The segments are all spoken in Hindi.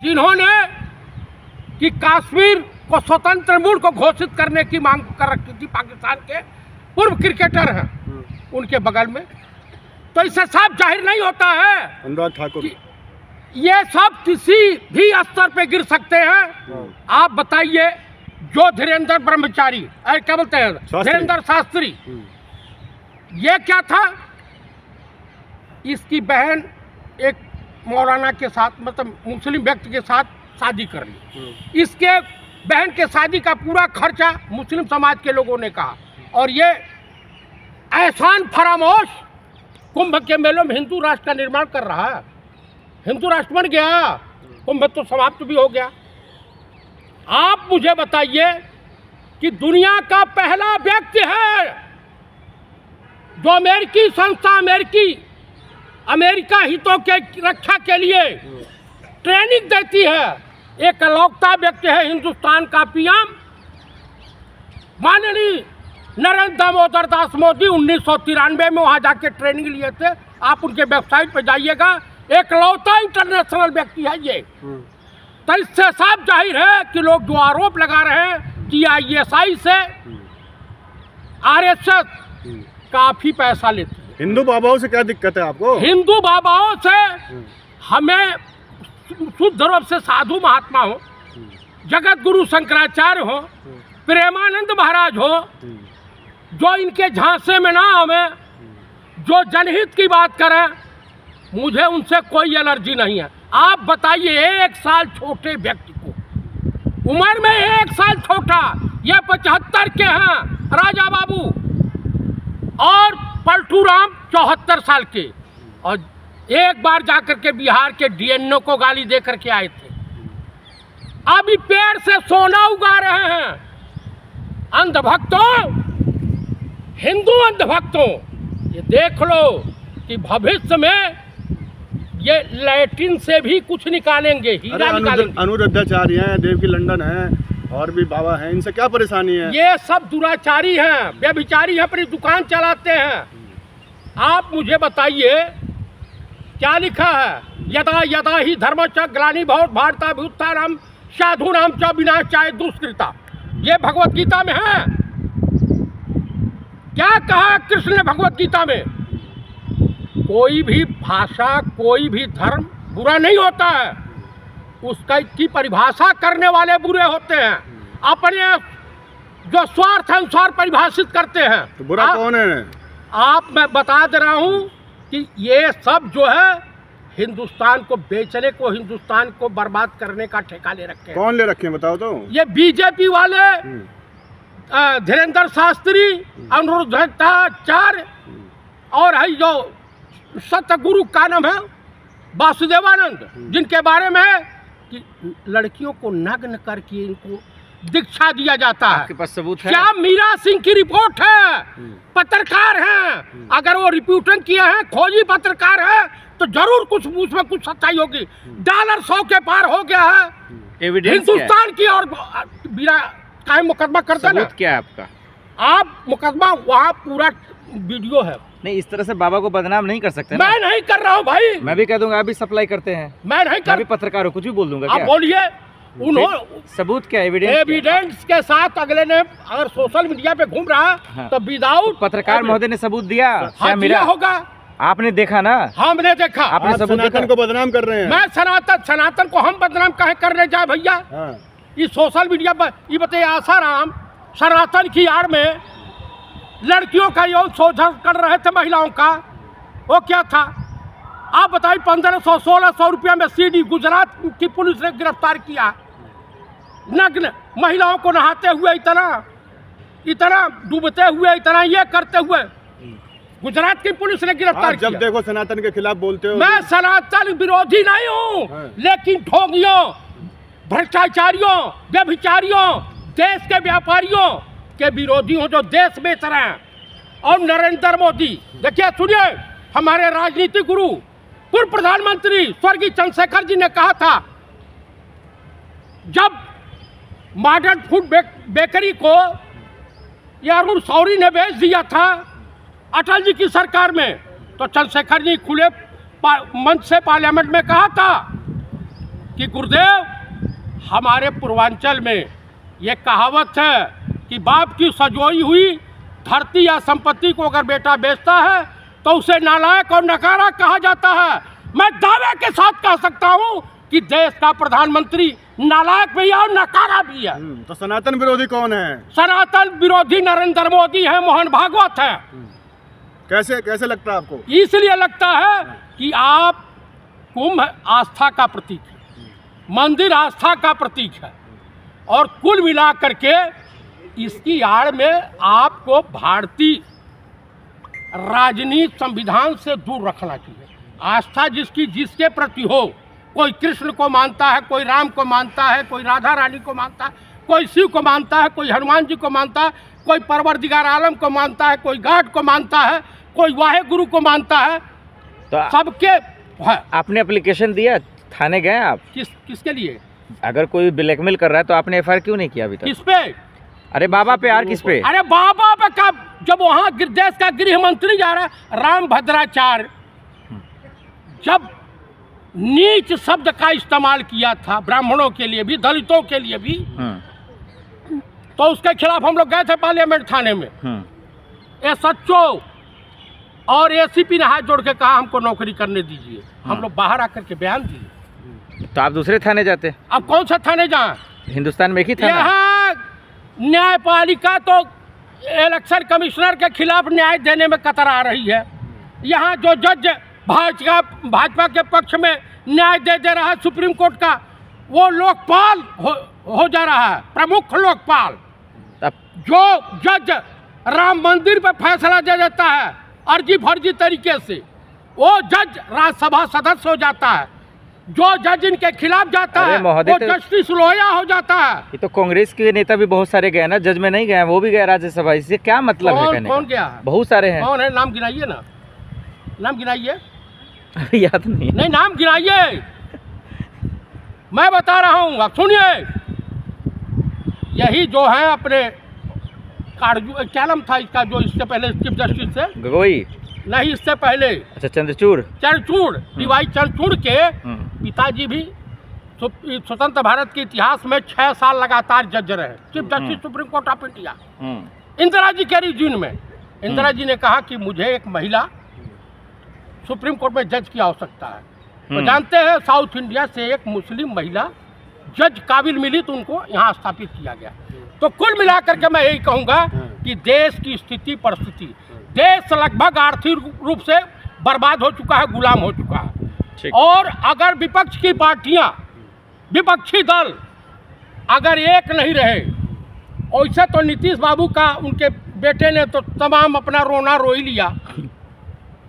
जिन्होंने कि कश्मीर को स्वतंत्र मुल्क को घोषित करने की मांग कर रखी थी, पाकिस्तान के पूर्व क्रिकेटर हैं उनके बगल में, तो इससे साफ जाहिर नहीं होता है अनुराग ठाकुर कि ये सब किसी भी स्तर पे गिर सकते हैं। आप बताइए, जो धीरेन्द्र ब्रह्मचारी, क्या बोलते हैं, धीरेन्द्र शास्त्री, ये क्या था, इसकी बहन एक मौलाना के साथ, मतलब मुस्लिम व्यक्ति के साथ शादी कर ली। इसके बहन के शादी का पूरा खर्चा मुस्लिम समाज के लोगों ने कहा, और ये एहसान फरामोश कुंभ के मेलों में हिंदू राष्ट्र का निर्माण कर रहा है। हिंदू राष्ट्र बन गया, कुंभ तो समाप्त भी हो गया। आप मुझे बताइए कि दुनिया का पहला व्यक्ति है जो अमेरिकी संस्था अमेरिका हितों के रक्षा के लिए ट्रेनिंग देती है, एक अलौकिक व्यक्ति है हिंदुस्तान का पीएम माननीय नरेंद्र दामोदर दास मोदी। 1993 में वहाँ जाके ट्रेनिंग लिए थे। आप उनके वेबसाइट पर जाइएगा, एक लौता इंटरनेशनल व्यक्ति है ये। तो इससे साफ जाहिर है कि लोग जो आरोप लगा रहे हैं कि ISI से RSS काफ़ी पैसा लेती है। हिंदू बाबाओं से क्या दिक्कत है आपको? हिंदू बाबाओं से हमें शुद्ध रूप से साधु महात्मा हो, जगत गुरु शंकराचार्य हो, प्रेमानंद महाराज हो, जो इनके झांसे में ना हमें, जो जनहित की बात करें, मुझे उनसे कोई एलर्जी नहीं है। आप बताइए, 1 साल छोटे व्यक्ति को, उम्र में 1 साल छोटा, ये 75 के हैं राजा बाबू, और पलटू राम 74 साल के, और एक बार जाकर के बिहार के DNO को गाली दे करके आए थे। अभी पेड़ से सोना उगा रहे हैं। अंधभक्तों, हिंदू अंधभक्तों, ये देख लो कि भविष्य में ये लैट्रिन से भी कुछ निकालेंगे, हीरा निकालेंगे। अनुरुद्धाचार्य हैं, देव की लंदन है, और भी बाबा हैं, इनसे क्या परेशानी है? ये सब दुराचारी हैं, व्यभिचारी हैं, अपनी दुकान चलाते हैं। आप मुझे बताइए, क्या लिखा है, यदा यदा ही धर्मस्य ग्लानिर्भवति भारताभ्युत्थानम् साधूनां च विनाशाय दुष्कृता। ये भगवत गीता में है। क्या कहा कृष्ण ने भगवत गीता में? कोई भी भाषा, कोई भी धर्म बुरा नहीं होता है, उसका की परिभाषा करने वाले बुरे होते हैं, अपने जो स्वार्थ अनुसार परिभाषित करते हैं। तो बुरा कौन है? मैं बता दे रहा हूँ कि ये सब जो है हिंदुस्तान को बेचने को, हिंदुस्तान को बर्बाद करने का ठेका ले रखे हैं। कौन ले रखे हैं बताओ तो? ये बीजेपी वाले, धीरेन्द्र शास्त्री, अनुरुद्धाचार्य, और है जो सतगुरु का नाम है वासुदेवानंद, जिनके बारे में है कि लड़कियों को नग्न करके इनको दीक्षा दिया जाता है। आपके पास सबूत है? क्या मीरा सिंह की रिपोर्ट है, पत्रकार हैं, अगर वो रिपोर्टिंग किए हैं, खोजी पत्रकार है, तो जरूर कुछ उसमें कुछ सच्चाई होगी। डॉलर 100 के पार हो गया है हिंदुस्तान की, और बिना काहे मुकदमा करते ना। क्या है आपका? आप मुकदमा, वहाँ पूरा वीडियो है। नहीं, इस तरह से बाबा को बदनाम नहीं कर सकते। मैं नहीं कर रहा हूँ भाई। मैं भी कह दूंगा आप भी सप्लाई करते हैं। मैं नहीं कर, मैं भी पत्रकार हूँ, कुछ भी बोल दूंगा। आप बोलिए। उन्होंने सबूत क्या, एविडेंस के साथ अगले ने अगर सोशल मीडिया पे घूम रहा है तो विदाउट पत्रकार महोदय ने सबूत दिया। हाँ, दिया होगा। आपने देखा ना? हमने देखा। आपने सबूत सनातन को बदनाम कर रहे हैं। मैं सनातन को हम बदनाम काहे करने जाए भैया? ये सोशल मीडिया पर ये बताइए, आसाराम सनातन की आड़ में लड़कियों का यौन शोषण कर रहे थे महिलाओं का, वो क्या था आप बताइए? 1500-1600 रुपया में CD गुजरात की पुलिस ने गिरफ्तार किया। नग्न महिलाओं को नहाते हुए, इतना डूबते हुए, इतना ये करते हुए गुजरात की पुलिस ने गिरफ्तार किया। जब देखो सनातन के खिलाफ बोलते हो। मैं सनातन विरोधी नहीं हूँ, लेकिन ठोगियों, भ्रष्टाचारियों, व्यभिचारियों, देश के व्यापारियों के विरोधी हूँ जो देश बेच रहे हैं। और नरेंद्र मोदी, देखिए सुनिए, हमारे राजनीतिक गुरु पूर्व प्रधानमंत्री स्वर्गीय चंद्रशेखर जी ने कहा था, जब मॉडर्न फूड बेकरी को अरुण शौरी ने बेच दिया था अटल जी की सरकार में, तो चंद्रशेखर जी खुले मंच से पार्लियामेंट में कहा था कि गुरुदेव, हमारे पूर्वांचल में ये कहावत है कि बाप की सजोई हुई धरती या संपत्ति को अगर बेटा बेचता है तो उसे नालायक और नकारा कहा जाता है। मैं दावे के साथ कह सकता हूँ कि देश का प्रधानमंत्री नालायक भी है और नकारा भी है। तो सनातन विरोधी कौन है? सनातन विरोधी नरेंद्र मोदी है, मोहन भागवत है। कैसे कैसे लगता है आपको? इसलिए लगता है कि आप कुंभ आस्था का प्रतीक है, मंदिर आस्था का प्रतीक है, और कुल मिला करके इसकी आड़ में आपको भारतीय राजनीति संविधान से दूर रखना चाहिए। आस्था जिसकी जिसके प्रति हो, कोई कृष्ण को मानता है, कोई राम को मानता है, कोई राधा रानी को मानता है, कोई शिव को मानता है, कोई हनुमान जी को मानता है, कोई परवरदिगार आलम को मानता है, कोई गॉड को मानता है, कोई वाहे गुरु को मानता है, तो सबके है। आपने एप्लीकेशन दिया, थाने गए आप? किसके लिए? अगर कोई ब्लैकमेल कर रहा है तो आपने एफआईआर क्यों नहीं किया अभी तक? किस पे? अरे बाबा पे यार, किस पे? अरे बाबा पे का, जब वहाँ देश का गृह मंत्री जा रहा है, राम भद्राचार्य, जब नीच शब्द का इस्तेमाल किया था ब्राह्मणों के लिए भी, दलितों के लिए भी, तो उसके खिलाफ हम लोग गए थे पार्लियामेंट थाने में। SHO और ACP ने हाथ जोड़ के कहा हमको नौकरी करने दीजिए। हम लोग बाहर आकर के बयान दिए। तो आप दूसरे थाने जाते? अब कौन सा थाने जाएं? हिंदुस्तान में एक ही थाना? यहाँ न्यायपालिका तो इलेक्शन कमिश्नर के खिलाफ न्याय देने में कतरा रही है। यहाँ जो जज भाजपा के पक्ष में न्याय दे रहा है सुप्रीम कोर्ट का, वो लोकपाल हो जा रहा है, प्रमुख लोकपाल। जो जज राम मंदिर पर फैसला दे देता है अर्जी फर्जी तरीके से, वो जज राज्यसभा सदस्य हो जाता है। जो जज इनके खिलाफ जाता है वो जस्टिस लोया हो जाता है। ये तो कांग्रेस के नेता भी बहुत सारे गए ना, जज में नहीं गए, वो भी गए राज्यसभा। इससे क्या मतलब है कहने का? कौन गया है? बहुत सारे हैं। कौन है? नाम गिनाइए ना, नाम गिनाइए। याद नहीं नाम गिनाइए, मैं बता रहा हूँ, आप सुनिए। यही जो है अपने क्या नाम था इसका, जो इससे पहले चीफ जस्टिस से, गगोई नहीं, इससे पहले, अच्छा चंद्रचूड़ DY चंद्रचूड़ के पिताजी भी स्वतंत्र भारत के इतिहास में 6 साल लगातार जज रहे, chief justice supreme court of India. Indira ji के रिजीन में इंदिरा जी ने कहा कि मुझे एक महिला सुप्रीम कोर्ट में जज की आवश्यकता है। तो जानते हैं, साउथ इंडिया से एक मुस्लिम महिला जज काबिल मिली तो उनको यहाँ स्थापित किया गया। तो कुल मिलाकर के मैं यही कहूँगा कि देश की स्थिति परिस्थिति, देश लगभग आर्थिक रूप से बर्बाद हो चुका है, गुलाम हो चुका है। और अगर विपक्ष की पार्टियां, विपक्षी दल अगर एक नहीं रहे, वैसे तो नीतीश बाबू का, उनके बेटे ने तो तमाम अपना रोना रो ही लिया।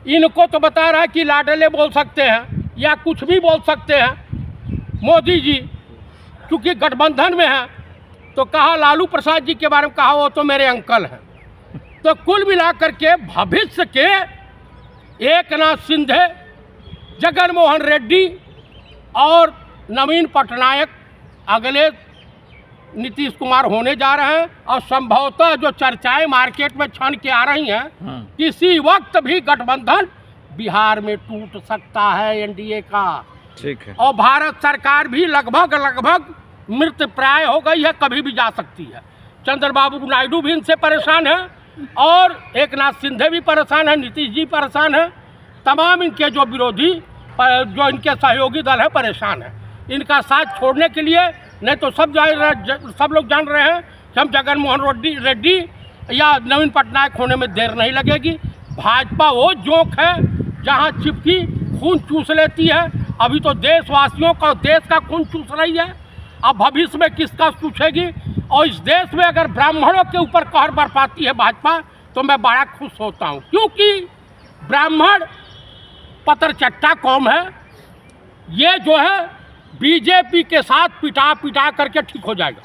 इनको तो बता रहा है कि लाडले बोल सकते हैं या कुछ भी बोल सकते हैं मोदी जी, क्योंकि गठबंधन में है। तो कहा लालू प्रसाद जी के बारे में कहा वो तो मेरे अंकल हैं। तो कुल मिलाकर के भविष्य के एकनाथ शिंदे, जगन मोहन रेड्डी और नवीन पटनायक अगले नीतीश कुमार होने जा रहे हैं। और संभवतः जो चर्चाएं मार्केट में छन के आ रही हैं, किसी वक्त भी गठबंधन बिहार में टूट सकता है एनडीए का। ठीक है। और भारत सरकार भी लगभग मृत प्राय हो गई है, कभी भी जा सकती है। चंद्रबाबू नायडू भी इनसे परेशान है और एकनाथ शिंदे भी परेशान है, नीतीश जी परेशान है, तमाम इनके जो विरोधी, जो इनके सहयोगी दल है परेशान है। इनका साथ छोड़ने के लिए नहीं तो सब लोग जान रहे हैं कि हम जगन मोहन रेड्डी या नवीन पटनायक होने में देर नहीं लगेगी। भाजपा वो जोक है जहां चिपकी खून चूस लेती है। अभी तो देशवासियों का, देश का खून चूस रही है, अब भविष्य में किसका चूसेगी। और इस देश में अगर ब्राह्मणों के ऊपर कहर बरपाती है भाजपा, तो मैं बड़ा खुश होता हूँ, क्योंकि ब्राह्मण पतरचट्टा कौम है। ये जो है बीजेपी के साथ पिटा करके ठीक हो जाएगा।